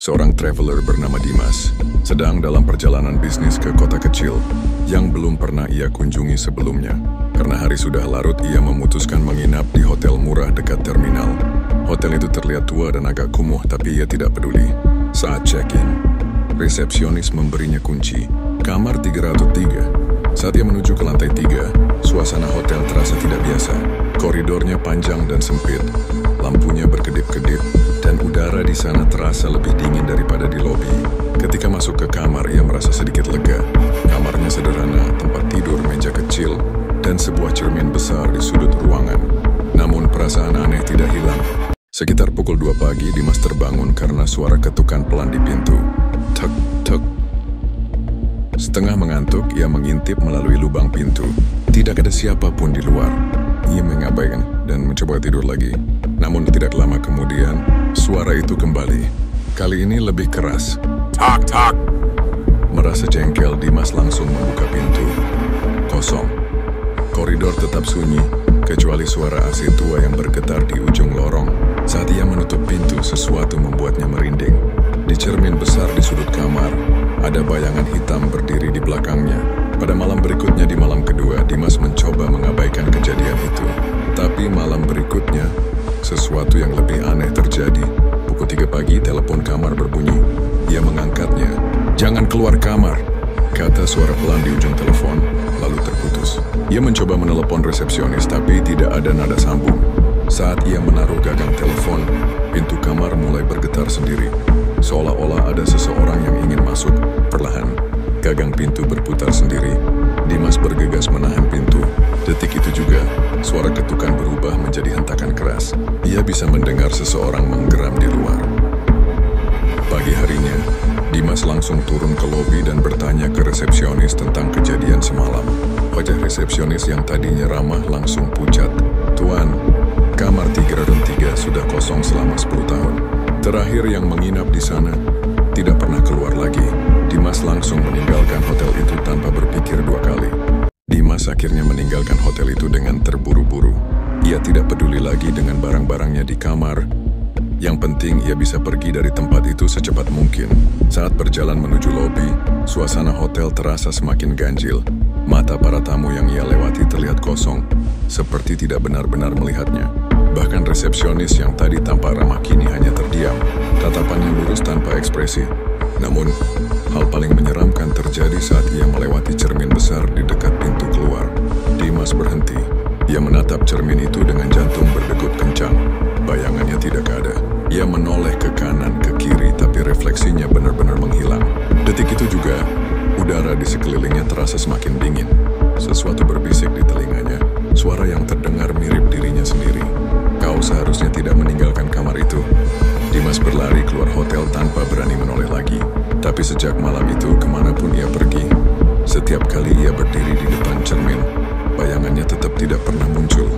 Seorang traveler bernama Dimas sedang dalam perjalanan bisnis ke kota kecil yang belum pernah ia kunjungi sebelumnya. Karena hari sudah larut, ia memutuskan menginap di hotel murah dekat terminal. Hotel itu terlihat tua dan agak kumuh, tapi ia tidak peduli. Saat check-in, resepsionis memberinya kunci kamar 303. Saat ia menuju ke lantai 3, suasana hotel terasa tidak biasa. Koridornya panjang dan sempit, lampunya berkedip-kedip, dan udara di sana terasa lebih dingin daripada di lobi. Ketika masuk ke kamar, ia merasa sedikit lega. Kamarnya sederhana, tempat tidur, meja kecil, dan sebuah cermin besar di sudut ruangan. Namun perasaan aneh tidak hilang. Sekitar pukul 2 pagi, Dimas terbangun karena suara ketukan pelan di pintu. Tek, tek. Setengah mengantuk, ia mengintip melalui lubang pintu. Tidak ada siapapun di luar. Ia mengabaikan dan mencoba tidur lagi. Namun tidak lama kemudian, suara itu kembali. Kali ini lebih keras. Tak, tak. Merasa jengkel, Dimas langsung membuka pintu. Kosong. Koridor tetap sunyi, kecuali suara AC tua yang bergetar di ujung lorong. Saat ia menutup pintu, sesuatu membuatnya merinding. Di cermin besar di sudut kamar, ada bayangan hitam berdiri di belakangnya. Pada malam berikutnya, di malam kedua, Dimas mencoba mengabaikan kejadian itu. Tapi malam berikutnya, sesuatu yang lebih aneh terjadi. Pukul 3 pagi, telepon kamar berbunyi. Ia mengangkatnya. "Jangan keluar kamar," kata suara pelan di ujung telepon, lalu terputus. Ia mencoba menelepon resepsionis, tapi tidak ada nada sambung. Saat ia menaruh gagang telepon, pintu kamar mulai bergetar sendiri. Seolah-olah ada seseorang yang ingin masuk. Perlahan, gagang pintu berputar sendiri. Dimas bergegas menahan pintu. Detik itu juga, suara ketukan berubah menjadi hentakan keras. Ia bisa mendengar seseorang menggeram di luar. Pagi harinya, Dimas langsung turun ke lobi dan bertanya ke resepsionis tentang kejadian semalam. Wajah resepsionis yang tadinya ramah langsung pucat. "Tuan, kamar 303 sudah kosong selama 10 tahun. Terakhir yang menginap di sana tidak pernah keluar lagi." Dimas langsung meninggalkan hotel itu tanpa berpikir 2 kali. Dimas akhirnya meninggalkan hotel itu dengan terburu-buru. Ia tidak peduli lagi dengan barang-barangnya di kamar. Yang penting ia bisa pergi dari tempat itu secepat mungkin. Saat berjalan menuju lobi, suasana hotel terasa semakin ganjil. Mata para tamu yang ia lewati terlihat kosong, seperti tidak benar-benar melihatnya. Bahkan resepsionis yang tadi tampak ramah kini hanya terdiam, tatapannya lurus tanpa ekspresi. Namun, hal paling menyeramkan terjadi saat ia melewati cermin besar di dekat pintu keluar. Dimas berhenti. Ia menatap cermin itu dengan jantung berdegup kencang. Bayangannya tidak ada. Ia menoleh ke kanan, ke kiri, tapi refleksinya benar-benar menghilang. Detik itu juga, udara di sekelilingnya terasa semakin dingin. Sesuatu berbisik di telinganya, suara yang terdengar mirip dirinya sendiri. "Kau seharusnya tidak meninggalkan kamar itu." Dimas berlari keluar hotel tanpa berani menoleh lagi. Tapi sejak malam itu, kemanapun ia pergi, setiap kali ia berdiri di depan cermin, bayangannya tetap tidak pernah muncul.